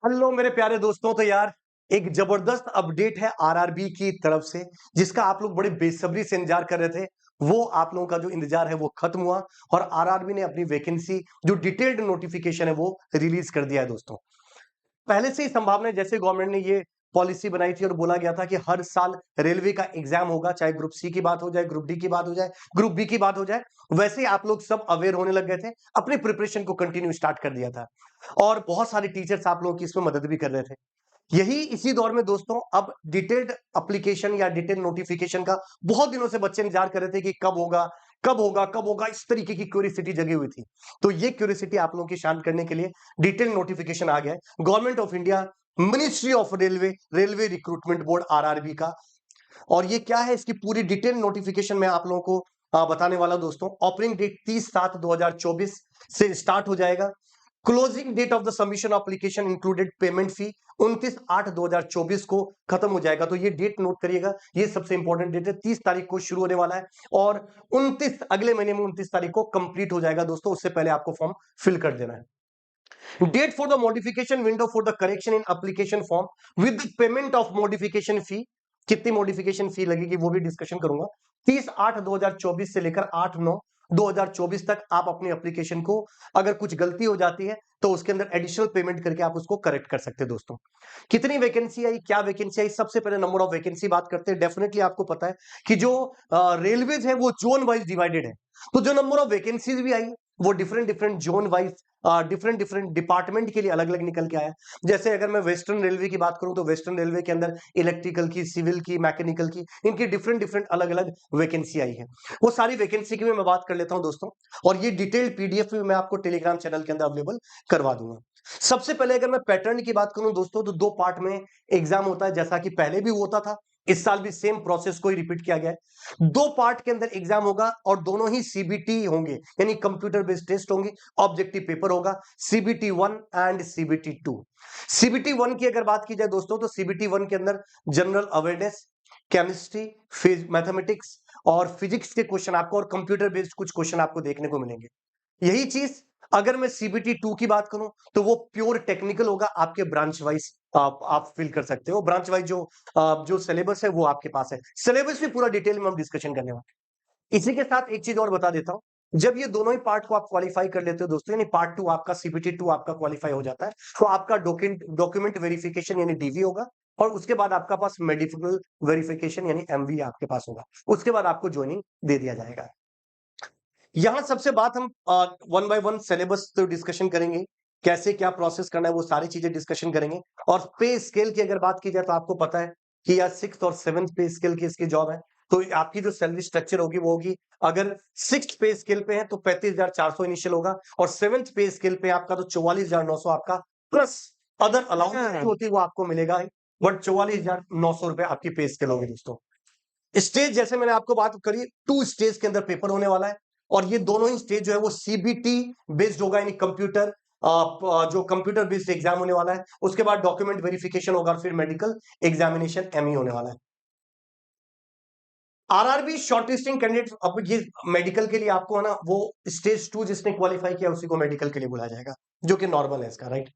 Hello मेरे प्यारे दोस्तों। तो यार एक जबरदस्त अपडेट है आरआरबी की तरफ से, जिसका आप लोग बड़े बेसब्री से इंतजार कर रहे थे। वो आप लोगों का जो इंतजार है वो खत्म हुआ और आरआरबी ने अपनी वैकेंसी जो डिटेल्ड नोटिफिकेशन है वो रिलीज कर दिया है दोस्तों। पहले से ही संभावना है, जैसे गवर्नमेंट ने ये पॉलिसी बनाई थी और बोला गया था कि हर साल रेलवे का एग्जाम होगा, चाहे ग्रुप सी की बात हो जाए, ग्रुप डी की बात हो जाए, ग्रुप बी की बात हो जाए। वैसे ही आप लोग सब अवेयर होने लग गए थे, अपनी प्रिपरेशन को कंटिन्यू स्टार्ट कर दिया था और बहुत सारे टीचर्स आप लोगों की इसमें मदद भी कर रहे थे। यही इसी दौर में दोस्तों अब डिटेल्ड एप्लीकेशन या डिटेल नोटिफिकेशन का बहुत दिनों से बच्चे इंतजार कर रहे थे कि कब होगा, कब होगा, कब होगा। इस तरीके की क्यूरियोसिटी जगी हुई थी। तो ये क्यूरियोसिटी आप लोगों की शांत करने के लिए डिटेल नोटिफिकेशन आ गया है government of India, ministry of railway, railway recruitment board RRB का। और ये क्या है, इसकी पूरी डिटेल नोटिफिकेशन मैं आप लोगों को बताने वाला हूं दोस्तों। ओपनिंग डेट 30/7/2024 से स्टार्ट हो जाएगा। Closing date of the submission application included payment fee 29/8/2024 को खत्म हो जाएगा। तो ये डेट नोट करिएगा, ये सबसे इंपॉर्टेंट डेट है। 30 तारीख को शुरू होने वाला है और 29 अगले महीने में 29 तारीख को कंप्लीट हो जाएगा दोस्तों। उससे पहले आपको फॉर्म फिल कर देना है। Date for the modification window for the correction in application form with payment of modification fee. कितनी मॉडिफिकेशन फी लगेगी वो भी डिस्कशन करूंगा। 30/8/2024 से लेकर 8/9/2024 तक आप अपनी एप्लीकेशन को, अगर कुछ गलती हो जाती है तो उसके अंदर एडिशनल पेमेंट करके आप उसको करेक्ट कर सकते हैं दोस्तों। कितनी वैकेंसी आई, क्या वैकेंसी आई, सबसे पहले नंबर ऑफ वैकेंसी बात करते हैं। डेफिनेटली आपको पता है कि जो रेलवेज है वो जोन वाइज डिवाइडेड है। तो जो नंबर ऑफ वैकेंसीज भी आई वो different different zone wise, different different department के लिए अलग अलग निकल के आया। जैसे अगर मैं वेस्टर्न रेलवे की बात करूं तो वेस्टर्न रेलवे के अंदर इलेक्ट्रिकल की, सिविल की, मैकेनिकल की, इनकी डिफरेंट डिफरेंट अलग अलग वैकेंसी आई है। वो सारी वैकेंसी की भी मैं बात कर लेता हूं दोस्तों। और ये डिटेल्ड पीडीएफ भी मैं आपको टेलीग्राम चैनल के अंदर अवेलेबल करवा दूंगा। सबसे पहले अगर मैं पैटर्न की बात करूं दोस्तों तो दो पार्ट में एग्जाम होता है, जैसा कि पहले भी होता था। इस साल भी सेम प्रोसेस को ही रिपीट किया गया है। दो पार्ट के अंदर एग्जाम होगा और दोनों ही सीबीटी होंगे, यानी कंप्यूटर बेस्ड टेस्ट होंगे। ऑब्जेक्टिव पेपर होगा सीबीटी 1 एंड सीबीटी 2। सीबीटी 1 की अगर बात की जाए दोस्तों तो सीबीटी 1 के अंदर जनरल अवेयरनेस, केमिस्ट्री, मैथमेटिक्स और फिजिक्स के क्वेश्चन आपको, और कंप्यूटर बेस्ड कुछ क्वेश्चन आपको देखने को मिलेंगे। यही चीज अगर मैं सीबीटी 2 की बात करूं तो वो प्योर टेक्निकल होगा। आपके ब्रांच वाइज आप फिल कर सकते हो। ब्रांच वाइज जो सिलेबस है वो आपके पास है। सिलेबस भी पूरा डिटेल में हम डिस्कशन करने वाले हैं। इसी के साथ एक चीज और बता देता हूं, जब ये दोनों ही पार्ट को आप क्वालिफाई कर लेते हो दोस्तों, यानी पार्ट 2 आपका, सीबीटी 2 आपका क्वालिफाई हो जाता है, तो आपका डॉक्यूमेंट वेरिफिकेशन यानी डीवी होगा। और उसके बाद आपका पास मेडिकल वेरिफिकेशन यानी एमवी आपके पास होगा। उसके बाद आपको ज्वाइनिंग दे दिया जाएगा। यहां सबसे बात हम वन बाय वन सिलेबस तो डिस्कशन करेंगे, कैसे क्या प्रोसेस करना है वो सारी चीजें डिस्कशन करेंगे। और पे स्केल की अगर बात की जाए तो आपको पता है कि यार 6th और 7th पे स्केल की इसकी जॉब है। तो आपकी जो सैलरी स्ट्रक्चर होगी वो होगी, अगर 6th पे स्केल पे है तो 35,400 इनिशियल होगा, और 7th पे स्केल पे आपका तो 44,900 आपका, प्लस अदर अलाउंस होती है वो आपको मिलेगा। बट 44,900 रुपए आपकी पे स्केल होगी दोस्तों। स्टेज जैसे मैंने आपको बात करी, 2 स्टेज के अंदर पेपर होने वाला है। और ये दोनों ही स्टेज जो है वो सीबीटी बेस्ड होगा, यानी कंप्यूटर, जो कंप्यूटर बेस्ड एग्जाम होने वाला है। उसके बाद डॉक्यूमेंट वेरिफिकेशन होगा, फिर मेडिकल एग्जामिनेशन एमई होने वाला है। आरआरबी शॉर्टलिस्टिंग कैंडिडेट, अब ये मेडिकल के लिए आपको है ना, वो स्टेज 2 जिसने क्वालिफाई किया उसी को मेडिकल के लिए बुलाया जाएगा, जो कि नॉर्मल है इसका, राइट।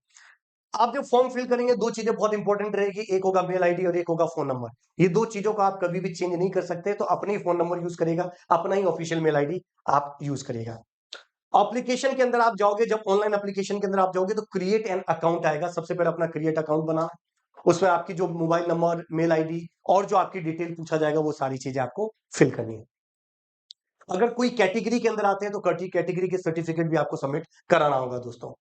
आप जब फॉर्म फिल करेंगे दो चीजें बहुत इंपॉर्टेंट रहेगी, एक होगा मेल आईडी और एक होगा फोन नंबर। ये दो चीजों का आप कभी भी चेंज नहीं कर सकते, तो अपने ही फोन नंबर यूज करेगा, अपना ही ऑफिशियल मेल आईडी आप यूज करेगा। एप्लीकेशन के अंदर आप जाओगे, जब ऑनलाइन एप्लीकेशन के अंदर आप जाओगे तो क्रिएट एन अकाउंट आएगा। सबसे पहले अपना क्रिएट अकाउंट बना, उसमें आपकी जो मोबाइल नंबर, मेल आईडी और जो आपकी डिटेल पूछा जाएगा वो सारी चीजें आपको फिल करनी है। अगर कोई कैटेगरी के अंदर आते हैं तो कैटेगरी के सर्टिफिकेट भी आपको सबमिट कराना होगा दोस्तों।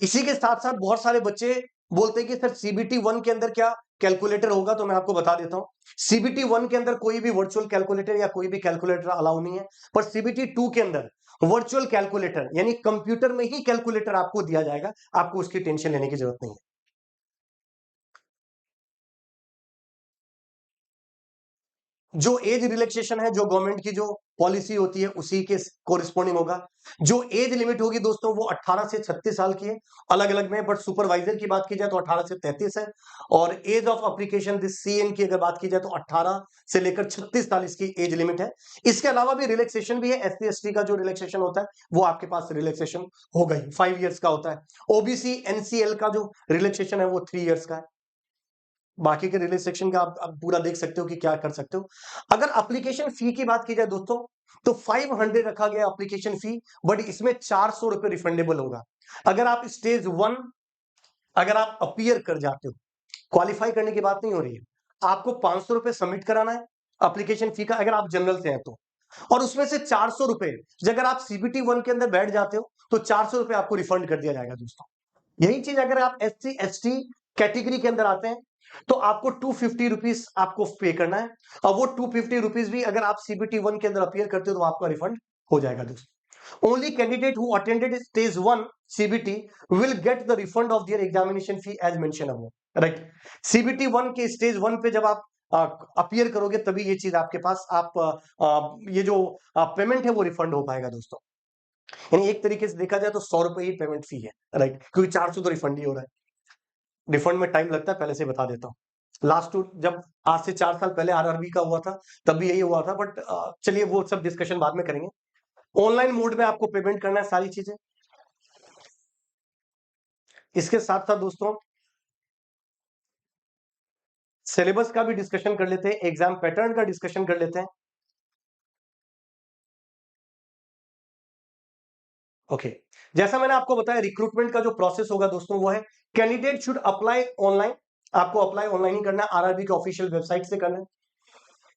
इसी के साथ साथ बहुत सारे बच्चे बोलते हैं कि सर सीबीटी 1 के अंदर क्या कैलकुलेटर होगा, तो मैं आपको बता देता हूं, सीबीटी 1 के अंदर कोई भी वर्चुअल कैलकुलेटर या कोई भी कैलकुलेटर अलाउ नहीं है। पर सीबीटी 2 के अंदर वर्चुअल कैलकुलेटर यानी कंप्यूटर में ही कैलकुलेटर आपको दिया जाएगा। आपको उसकी टेंशन लेने की जरूरत नहीं है। जो एज रिलैक्सेशन है, जो गवर्नमेंट की जो पॉलिसी होती है उसी के कोरिस्पोंडिंग होगा। जो एज लिमिट होगी दोस्तों वो 18 से 36 साल की है, अलग अलग में, बट सुपरवाइजर की बात की जाए तो 18 से 33 है। और age of application this CN की अगर बात की जाए तो 18 से लेकर 36 साल इसकी एज लिमिट है। इसके अलावा भी रिलैक्सेशन भी है, एससी एसटी का जो रिलैक्सेशन होता है वो आपके पास रिलैक्सेशन हो गई 5 ईयर्स का होता है। ओबीसी एनसीएल का जो रिलैक्सेशन है वो 3 ईयर्स का है। बाकी के रिलीज सेक्शन का आप पूरा देख सकते हो कि क्या कर सकते हो। अगर एप्लीकेशन फी की बात की जाए दोस्तों तो 500 रखा गया एप्लीकेशन फी, बट इसमें 400 रुपए रिफंडेबल होगा। अगर आप स्टेज 1 अगर आप अपीयर कर जाते हो, क्वालिफाई करने की बात नहीं हो रही है, आपको 500 रुपए सबमिट कराना है एप्लीकेशन फी का, अगर आप जनरल से हैं तो, और उसमें से 400 रुपए अगर आप सीबीटी 1 के अंदर बैठ जाते हो तो 400 रुपए आपको रिफंड कर दिया जाएगा दोस्तों। यही चीज अगर आप एससी एसटी कैटेगरी के अंदर आते हैं तो आपको 250 रुपीज आपको पे करना है, और वो 250 रुपीज भी अगर आप सीबीटी 1 के अंदर अपीयर करते हो तो आपका रिफंड हो जाएगा दोस्तों। Only candidate who attended stage 1 CBT will get the refund of their examination fee as mention above, right. CBT 1 के स्टेज 1 पे जब आप अपीयर करोगे तभी ये चीज आपके पास ये जो पेमेंट है वो रिफंड हो पाएगा दोस्तों। यानी एक तरीके से देखा जाए तो 100 रुपए ही पेमेंट फी है, राइट, क्योंकि 400 तो रिफंड ही हो रहा है। रिफंड में टाइम लगता है, पहले से बता देता हूँ। लास्ट टू जब आज से 4 साल पहले आरआरबी का हुआ था तब भी यही हुआ था, बट चलिए वो सब डिस्कशन बाद में करेंगे। ऑनलाइन मोड में आपको पेमेंट करना है सारी चीजें। इसके साथ साथ दोस्तों सिलेबस का भी डिस्कशन कर लेते हैं, एग्जाम पैटर्न का डिस्कशन कर लेते हैं। ओके, जैसा मैंने आपको बताया रिक्रूटमेंट का जो प्रोसेस होगा दोस्तों वो है कैंडिडेट शुड अप्लाई ऑनलाइन। आपको अप्लाई ऑनलाइन ही करना है, आरआरबी के ऑफिशियल वेबसाइट से करना है।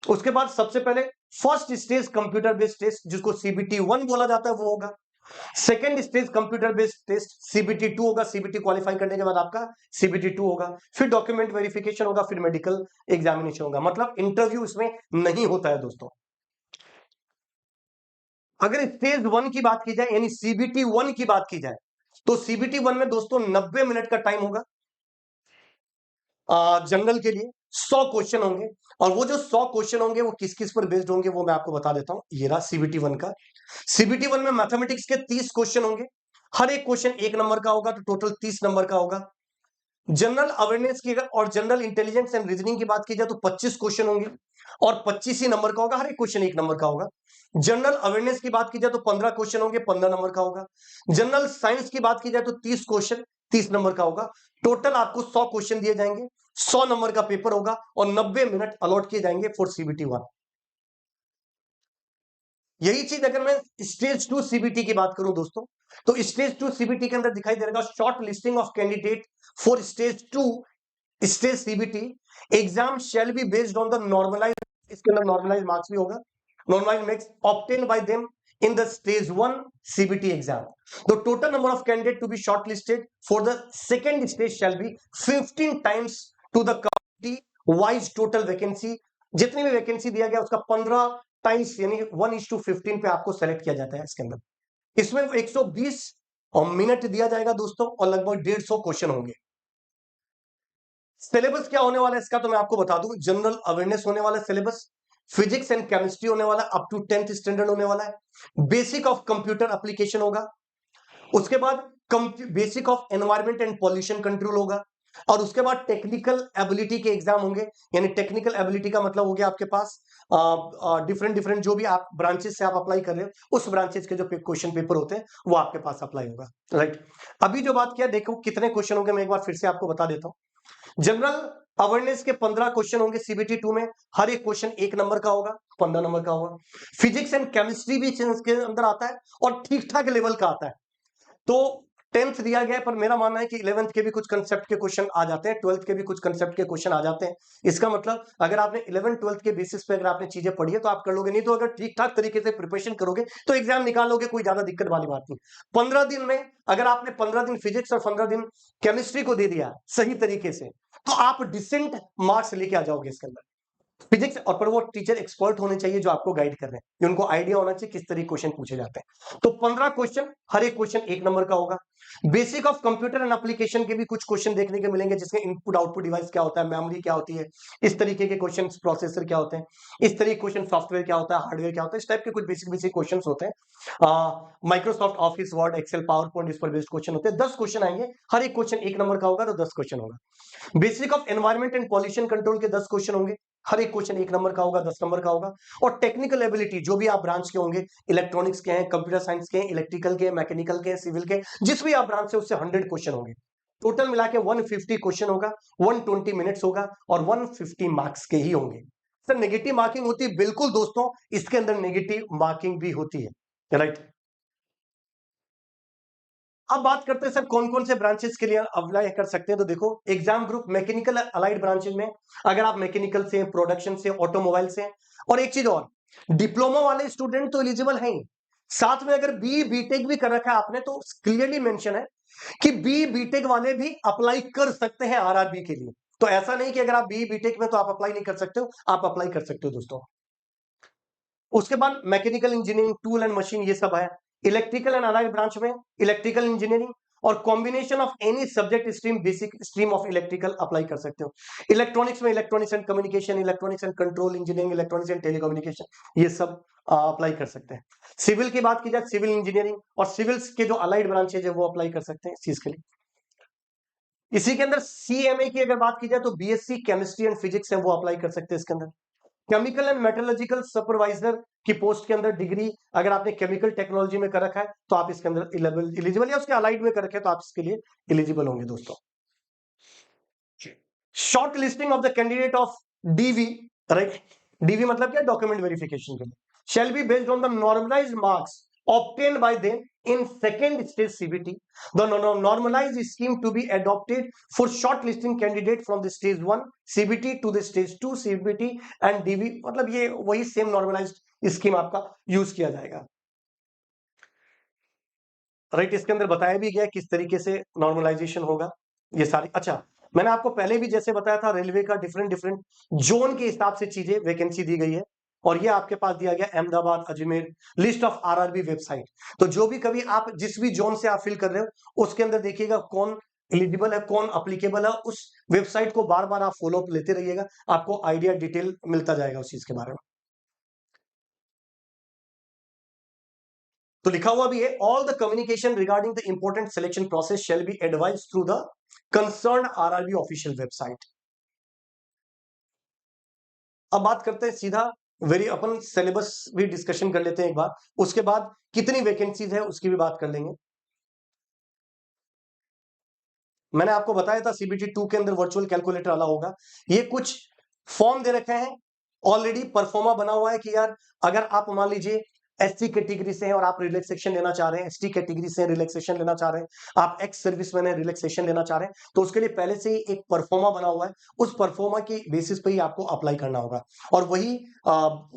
उसके बाद सबसे पहले first stage computer based test जिसको सीबीटी 1 बोला जाता है वो होगा। Second stage computer based test CBT 2 होगा, सीबीटी क्वालिफाई करने के बाद आपका सीबीटी 2 होगा। फिर डॉक्यूमेंट वेरिफिकेशन होगा, फिर मेडिकल एग्जामिनेशन होगा, मतलब इंटरव्यू इसमें नहीं होता है दोस्तों। अगर स्टेज 1 की बात की जाए यानी सीबीटी 1 की बात की जाए तो सीबीटी 1 में दोस्तों 90 मिनट का टाइम होगा। जनरल के लिए 100 क्वेश्चन होंगे, और वो जो 100 क्वेश्चन होंगे वो किस किस पर बेस्ड होंगे वो मैं आपको बता देता हूं। ये रहा सीबीटी 1 का। सीबीटी 1 में मैथमेटिक्स के 30 क्वेश्चन होंगे, हर एक क्वेश्चन 1 नंबर का होगा, तो टोटल 30 नंबर का होगा। जनरल अवेयरनेस की और जनरल इंटेलिजेंस एंड रीजनिंग की बात की जाए तो 25 क्वेश्चन होंगे और 25 ही नंबर का होगा, हर एक क्वेश्चन 1 नंबर का होगा। जनरल अवेयरनेस की बात की जाए तो 15 क्वेश्चन होंगे, 15 नंबर का होगा। जनरल साइंस की बात की जाए तो 30 क्वेश्चन 30 नंबर का होगा। टोटल आपको 100 क्वेश्चन दिए जाएंगे, 100 नंबर का पेपर होगा और 90 मिनट अलॉट किए जाएंगे फॉर सीबीटी 1। यही चीज अगर मैं स्टेज 2 सीबीटी की बात करूं दोस्तों तो स्टेज 2 सीबीटी के अंदर दिखाई दे रहा है short listing of candidate for stage 2 stage CBT. Exam shall be based on the normalize, इसके अंदर नॉर्मलाइज मार्क्स भी होगा, normalize marks obtain by them in the stage 1 CBT exam. The total number of candidates to be shortlisted for the second stage shall be 15 times to the committee wise total vacancy। जितनी भी vacancy दिया गया उसका 15 times यानी 1:15 पे आपको select किया जाता है इसके अंदर। इसमें 120 मिनट दिया जाएगा दोस्तों और लगभग 150 क्वेश्चन होंगे। सिलेबस क्या होने वाला है इसका तो मैं आपको बता दूं, जनरल अवेयरनेस होने वाला है सिलेबस, फिजिक्स एंड केमिस्ट्री होने वाला अप टू 10th स्टैंडर्ड होने वाला है, बेसिक ऑफ कंप्यूटर एप्लीकेशन होगा, उसके बाद basic of environment and pollution control होगा, और उसके बाद टेक्निकल एबिलिटी के एग्जाम होंगे। यानी टेक्निकल एबिलिटी का मतलब हो गया आपके पास डिफरेंट डिफरेंट जो भी आप ब्रांचेस से आप अप्लाई कर रहे हो उस ब्रांचेस के जो क्वेश्चन पेपर होते हैं वो आपके पास अप्लाई होगा, राइट। अभी जो बात किया देखो कितने क्वेश्चन होंगे, मैं एक बार फिर से आपको बता देता हूं। जनरल अवेयरनेस के 15 क्वेश्चन होंगे सीबीटी 2 में, हर एक क्वेश्चन 1 नंबर का होगा, 15 नंबर का होगा। फिजिक्स एंड केमिस्ट्री भी इसके अंदर आता है और ठीक ठाक लेवल का आता है। तो 10th दिया गया है, पर मेरा मानना है कि 11th के भी कुछ कंसेप्ट के क्वेश्चन आ जाते हैं, 12th के भी कुछ कंसेप्ट के क्वेश्चन आ जाते हैं। इसका मतलब अगर आपने 11th 12th के बेसिस पे अगर आपने चीजें पढ़ी है तो आप कर लोगे, नहीं तो अगर ठीक ठाक तरीके से प्रिपरेशन करोगे तो एग्जाम निकालोगे, कोई ज्यादा दिक्कत वाली बात नहीं। 15 दिन में अगर आपने 15 दिन फिजिक्स और 15 दिन केमिस्ट्री को दे दिया सही तरीके से तो आप डिसेंट मार्क्स लेके आ जाओगे इसके अंदर। फिजिक्स, और पर वो टीचर एक्सपर्ट होने चाहिए जो आपको गाइड कर रहे हैं, कि उनको आइडिया होना चाहिए किस तरीके क्वेश्चन पूछे जाते हैं। तो 15 क्वेश्चन, हर एक क्वेश्चन 1 नंबर का होगा। Basic of computer and application के भी कुछ क्वेश्चन देखने के मिलेंगे, जिसमें इनपुट आउटपुट डिवाइस क्या होता है, मेमोरी क्या होती है, इस तरीके के क्वेश्चन, प्रोसेसर क्या होते हैं, इस तरीके क्वेश्चन, सॉफ्टवेयर क्या होता है, हार्डवेयर क्या होता है, इस टाइप के कुछ बेसिक बेसिक क्वेश्चन होते हैं। Microsoft Office, Word, Excel, PowerPoint, इस पर बेस्ड क्वेश्चन होते हैं। 10 क्वेश्चन आएंगे, हर एक क्वेश्चन 1 नंबर का होगा, तो 10 क्वेश्चन होगा। Basic of environment and pollution control के 10 क्वेश्चन होंगे, हर एक क्वेश्चन 1 नंबर का होगा, 10 नंबर का होगा। और टेक्निकल एबिलिटी, जो भी आप ब्रांच के होंगे, इलेक्ट्रॉनिक्स के हैं, कंप्यूटर साइंस के हैं, इलेक्ट्रिकल के, मैकेनिकल के, सिविल के, जिस भी आप ब्रांच से, उससे 100 क्वेश्चन होंगे। टोटल मिला के 150 क्वेश्चन होगा, 120 मिनट्स होगा, और 150 मार्क्स के ही होंगे। सर नेगेटिव मार्किंग होती है? बिल्कुल दोस्तों, इसके अंदर नेगेटिव मार्किंग भी होती है, राइट। अब बात करते हैं सर कौन कौन से ब्रांचेस के लिए अप्लाई कर सकते हैं। तो देखो, exam group mechanical allied branches में, अगर आप मैकेनिकल से, प्रोडक्शन से, ऑटोमोबाइल से, और एक चीज और, डिप्लोमा वाले स्टूडेंट तो एलिजिबल हैं ही, साथ में अगर बी बीटेक भी कर रखा है आपने, तो क्लियरली मेंशन है कि बी बीटेक वाले भी अप्लाई कर सकते हैं आरआरबी के लिए। तो ऐसा नहीं कि अगर आप बी बीटेक में तो आप अप्लाई नहीं कर सकते हो, आप अप्लाई कर सकते हो दोस्तों। उसके बाद mechanical engineering, tool and machine, ये सब है। इलेक्ट्रिकल एंड अलाइड ब्रांच में इलेक्ट्रिकल इंजीनियरिंग और combination of any subject stream, basic stream of electrical apply कर सकते हो। इलेक्ट्रॉनिक्स में electronics and communication, electronics and control engineering, electronics and telecommunication, ये सब अप्लाई कर सकते हैं। सिविल की बात की जाए, सिविल इंजीनियरिंग और सिविल्स के जो अलाइड ब्रांचेज है वो अप्लाई कर सकते हैं इस चीज के लिए। इसी के अंदर सीएमए की अगर बात की जाए, तो बीएससी केमिस्ट्री एंड फिजिक्स है, वो अप्लाई कर सकते हैं इसके अंदर। केमिकल एंड मेटलर्जिकल सुपरवाइजर की पोस्ट के अंदर डिग्री अगर आपने केमिकल टेक्नोलॉजी में कर रखा है, तो आप इसके अंदर एलिजिबल, या उसके अलाइड में कर रखे हैं, तो आप इसके लिए एलिजिबल होंगे दोस्तों। Short listing of the candidate of DV, right, DV मतलब क्या, डॉक्यूमेंट वेरिफिकेशन के लिए, shall be based on the normalized marks obtained by them in second stage CBT. The normalized scheme to be adopted for shortlisting candidate from the stage 1 CBT to the stage 2 CBT and DV, मतलब ये वही same normalised scheme आपका use किया जाएगा, right. इसके अंदर बताया भी गया किस तरीके से नॉर्मलाइजेशन होगा, ये सारी। अच्छा, मैंने आपको पहले भी जैसे बताया था, रेलवे का डिफरेंट डिफरेंट जोन के हिसाब से चीजें, वैकेंसी दी गई है, और ये आपके पास दिया गया Ahmedabad, Ajmer, list of RRB website. तो जो भी कभी आप जिस भी जोन से आप फिल कर रहे हो, उसके अंदर देखिएगा कौन एलिजिबल है, कौन अप्लीकेबल है, उस वेबसाइट को बार बार आप फॉलो अप लेते रहिएगा, आपको आइडिया डिटेल मिलता जाएगा उस चीज के बारे में। तो लिखा हुआ भी है, all the communication regarding the important selection process shall be advise through the concern RRB official website. अब बात करते हैं सीधा, वेरी अपन सिलेबस भी डिस्कशन कर लेते हैं एक बार, उसके बाद कितनी वैकेंसीज है उसकी भी बात कर लेंगे। मैंने आपको बताया था सीबीटी 2 के अंदर वर्चुअल कैलकुलेटर वाला होगा। ये कुछ फॉर्म दे रखे हैं, ऑलरेडी परफॉर्मा बना हुआ है कि यार अगर आप मान लीजिए एससी कैटेगरी से हैं और आप रिलैक्सेशन लेना चाह रहे हैं, एसटी कैटेगरी से रिलैक्सेशन लेना चाह रहे हैं, आप एक्स सर्विसमैन है रिलैक्सेशन लेना चाह रहे हैं, तो उसके लिए पहले से ही एक परफॉर्मा बना हुआ है, उस परफॉर्मा की बेसिस पे ही आपको अप्लाई करना होगा, और वही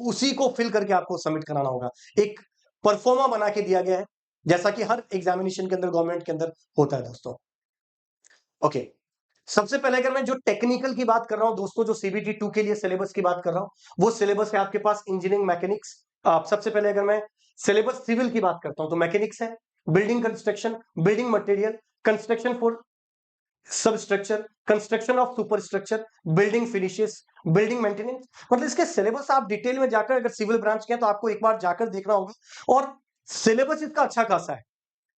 उसी को फिल करके आपको सबमिट कराना होगा। एक परफॉर्मा बना के दिया गया है, जैसा कि हर एग्जामिनेशन के अंदर गवर्नमेंट के अंदर होता है दोस्तों। ओके, सबसे पहले अगर मैं जो टेक्निकल की बात कर रहा हूं दोस्तों, जो सीबीटी 2 के लिए सिलेबस की बात कर रहा हूं, वो सिलेबस है आपके पास इंजीनियरिंग मैकेनिक्स। सबसे पहले अगर मैं सिलेबस सिविल की बात करता हूं, तो मैकेनिक्स है, building construction, building material, construction for substructure, construction of superstructure, building finishes, building maintenance. मतलब इसके सिलेबस आप डिटेल में जाकर, अगर सिविल ब्रांच के हैं तो आपको एक बार जाकर देखना होगा, और सिलेबस इसका अच्छा खासा है।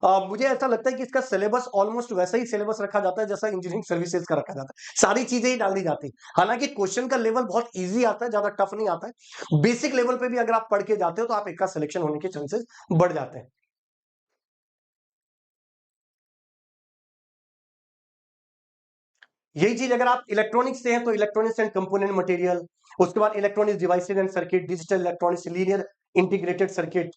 मुझे ऐसा लगता है कि इसका सिलेबस ऑलमोस्ट वैसा ही सिलेबस रखा जाता है जैसा इंजीनियरिंग सर्विसेज का रखा जाता है, सारी चीजें ही डाल दी जाती है। हालांकि क्वेश्चन का लेवल बहुत इजी आता है, ज्यादा टफ नहीं आता है, बेसिक लेवल पे भी अगर आप पढ़ के जाते हो तो आप एक का सिलेक्शन होने के चांसेस बढ़ जाते हैं। यही चीज अगर आप इलेक्ट्रॉनिक्स से हैं, तो इलेक्ट्रॉनिक्स एंड कंपोनेंट मटेरियल, उसके बाद electronics devices and circuit, digital electronics, linear integrated circuit,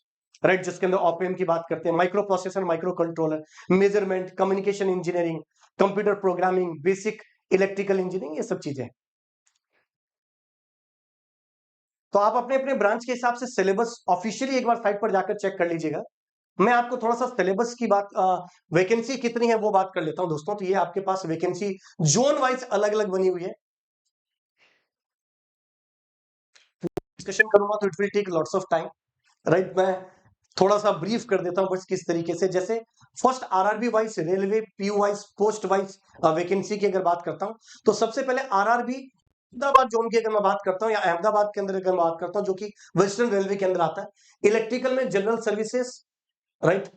right, जिसके अंदर ऑपएम की बात करते हैं, micro processor, micro controller, measurement, communication engineering, computer programming, basic electrical engineering, ये सब चीजें। तो आप अपने अपने ब्रांच के हिसाब से सिलेबस ऑफिशियली एक बार साइट पर जाकर चेक कर लीजिएगा। मैं आपको थोड़ा सा सिलेबस की बात, वैकेंसी कितनी है वो बात कर लेता हूं दोस्तों। तो ये आपके पास वैकेंसी जोन वाइज अलग अलग बनी हुई है। डिस्कशन करूंगा तो it will take lots of time, right. मैं थोड़ा सा ब्रीफ कर देता हूं बस किस तरीके से। जैसे first RRB wise, railway PU wise, post wise vacancy की अगर बात करता हूं तो सबसे पहले आरआरबी अहमदाबाद जोन की अगर मैं बात करता हूं या अहमदाबाद के अंदर अगर मैं बात करता हूं जो कि वेस्टर्न रेलवे के अंदर आता है, इलेक्ट्रिकल में general services, right,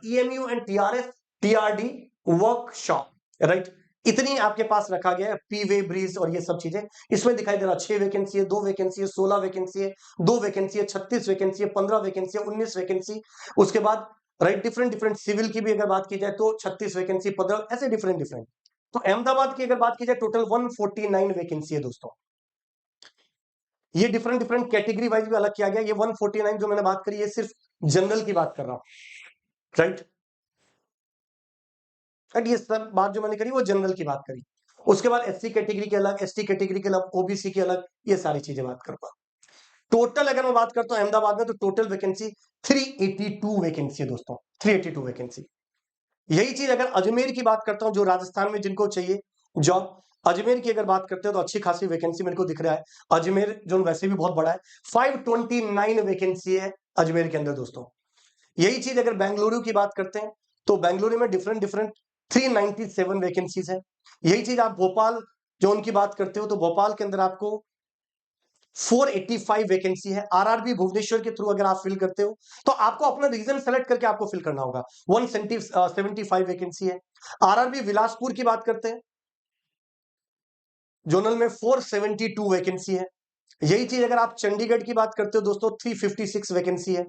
EMU and TRF, TRD workshop, right. इतनी आपके पास रखा गया है, पी वे ब्रीज और ये सब चीजें इसमें दिखाई दे रहा है। 6 वैकेंसी है, 2 वैकेंसी है, 16 वैकेंसी है, 2 वैकेंसी है, 36 वैकेंसी है, 15 वैकेंसी है, 19 वैकेंसी। उसके बाद राइट डिफरेंट डिफरेंट सिविल की भी अगर बात की जाए तो 36 वैकेंसी, 15, ऐसे डिफरेंट डिफरेंट। तो अहमदाबाद की अगर बात की जाए टोटल 149 वैकेंसी है दोस्तों। ये डिफरेंट डिफरेंट कैटेगरी वाइज भी अलग किया गया। ये 149 जो मैंने बात करी ये सिर्फ जनरल की बात कर रहा हूं, राइट। ये सब बात जो मैंने करी वो जनरल की बात करी। उसके बाद एससी कैटेगरी के अलग, एसटी कैटेगरी के अलग, ओबीसी के अलग, ये सारी चीजें बात करूंगा। टोटल अगर मैं बात करता हूं अहमदाबाद में तो टोटल वैकेंसी 382 वैकेंसी है दोस्तों, 382 वैकेंसी। यही चीज अगर अजमेर की बात करता हूं, जो राजस्थान में जिनको चाहिए जॉब, अजमेर की अगर बात करते हो तो अच्छी खासी वैकेंसी मेरे को दिख रहा है। अजमेर जो वैसे भी बहुत बड़ा है, 529 वैकेंसी है अजमेर के अंदर दोस्तों। यही चीज अगर बेंगलुरु की बात करते हैं तो बेंगलुरु में डिफरेंट डिफरेंट 397 वैकेंसीज है। यही चीज आप भोपाल जोन की बात करते हो तो भोपाल के अंदर आपको 485 वैकेंसी है। आरआरबी भुवनेश्वर के थ्रू अगर आप फिल करते हो तो आपको अपना रीजन सेलेक्ट करके आपको फिल करना होगा। 175 वैकेंसी है। आरआरबी बिलासपुर की बात करते हैं, जोनल में 472 वैकेंसी है। यही चीज अगर आप चंडीगढ़ की बात करते हो दोस्तों 356 वैकेंसी है।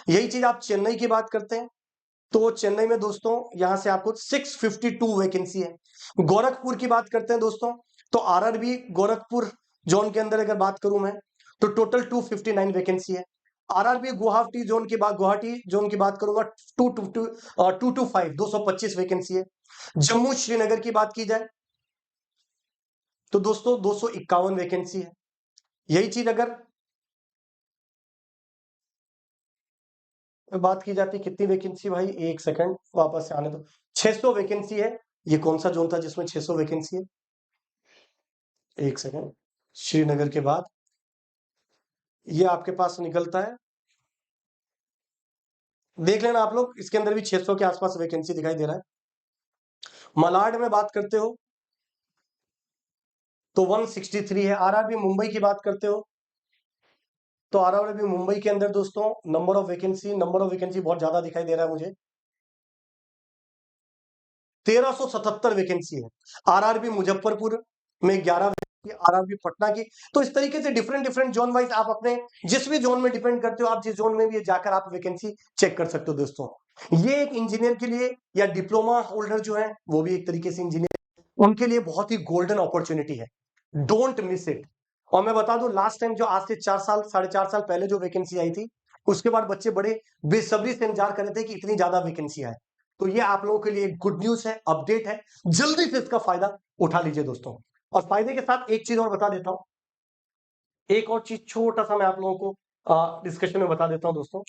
यही चीज आप चेन्नई की बात करते हैं तो चेन्नई में दोस्तों यहां से आपको 652 वैकेंसी है। गोरखपुर की बात करते हैं दोस्तों तो आरआरबी गोरखपुर जोन के अंदर अगर बात करूं मैं तो टोटल 259 वैकेंसी है। आरआरबी गुवाहाटी जोन की बात, गुवाहाटी जोन की बात करूंगा 225 वैकेंसी है। जम्मू श्रीनगर की बात की जाए तो दोस्तों 251 वैकेंसी है। यही चीज अगर बात की जाती कितनी वैकेंसी, भाई एक सेकंड वापस से आने दो, 600 वैकेंसी है। ये कौन सा जोन था जिसमें 600 वैकेंसी है, एक सेकंड। श्रीनगर के बाद ये आपके पास निकलता है, देख लेना आप लोग, इसके अंदर भी 600 के आसपास वैकेंसी दिखाई दे रहा है। मलाड में बात करते हो तो 163 है। आरआरबी मुंबई की बात करते हो तो आरआरबी मुंबई के अंदर दोस्तों नंबर ऑफ वैकेंसी बहुत ज्यादा दिखाई दे रहा है मुझे, 1377 वैकेंसी है। आरआरबी मुजफ्फरपुर में 11 वैकेंसी, आरआरबी पटना की। तो इस तरीके से डिफरेंट डिफरेंट जोन वाइज आप अपने जिस भी जोन में डिपेंड करते हो, आप जिस जोन में भी जाकर आप वैकेंसी चेक कर सकते हो दोस्तों। ये एक इंजीनियर के लिए या डिप्लोमा होल्डर जो है वो भी एक तरीके से इंजीनियर, उनके लिए बहुत ही गोल्डन अपॉर्चुनिटी है, डोंट मिस इट। और मैं बता दूं लास्ट टाइम जो आज से 4 साल 4.5 साल पहले जो वैकेंसी आई थी उसके बाद बच्चे बड़े बेसब्री से इंतजार कर रहे थे कि इतनी ज्यादा वैकेंसी आए। तो ये आप लोगों के लिए एक गुड न्यूज है, अपडेट है, जल्दी से इसका फायदा उठा लीजिए दोस्तों। और फायदे के साथ एक चीज और बता देता हूं, एक और चीज छोटा सा मैं आप लोगों को डिस्कशन में बता देता हूं दोस्तों।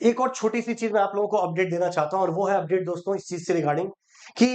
एक और छोटी सी चीज मैं आप लोगों को अपडेट देना चाहता हूं और वो है अपडेट दोस्तों इस चीज से रिगार्डिंग कि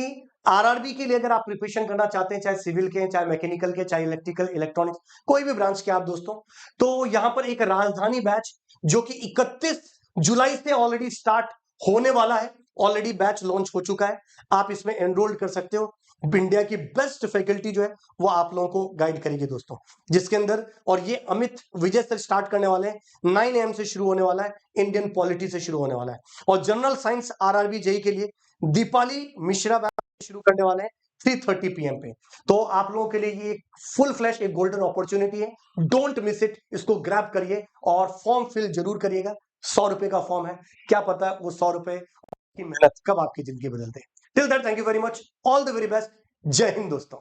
आरआरबी के लिए अगर आप प्रिपरेशन करना चाहते हैं, चाहे सिविल के, चाहे मैकेनिकल के, चाहे इलेक्ट्रिकल इलेक्ट्रॉनिक्स, कोई भी ब्रांच के आप दोस्तों, तो यहां पर एक राजधानी बैच जो कि 31 जुलाई से ऑलरेडी स्टार्ट होने वाला है, ऑलरेडी बैच लॉन्च हो चुका है। आप इसमें एनरोल्ड कर सकते हो। इंडिया की बेस्ट फैकल्टी जो है वो आप लोगों को गाइड करेगी दोस्तों, जिसके अंदर, और ये अमित विजय से स्टार्ट करने वाले हैं, 9 AM से शुरू होने वाला है, इंडियन पॉलिटी से शुरू होने वाला है। और जनरल साइंस आरआरबी जेई के लिए दीपाली मिश्रा शुरू करने वाले हैं 3:30 PM पे। तो आप लोगों के लिए ये फुल फ्लैश एक गोल्डन अपॉर्चुनिटी है, डोंट मिस इट। इसको ग्रैब करिए और फॉर्म फिल जरूर करिएगा। 100 रुपए का फॉर्म है, क्या पता वो 100 रुपए की मेहनत कब आपकी जिंदगी बदल दे। Till that thank you very much, all the very best, जय हिंद दोस्तों।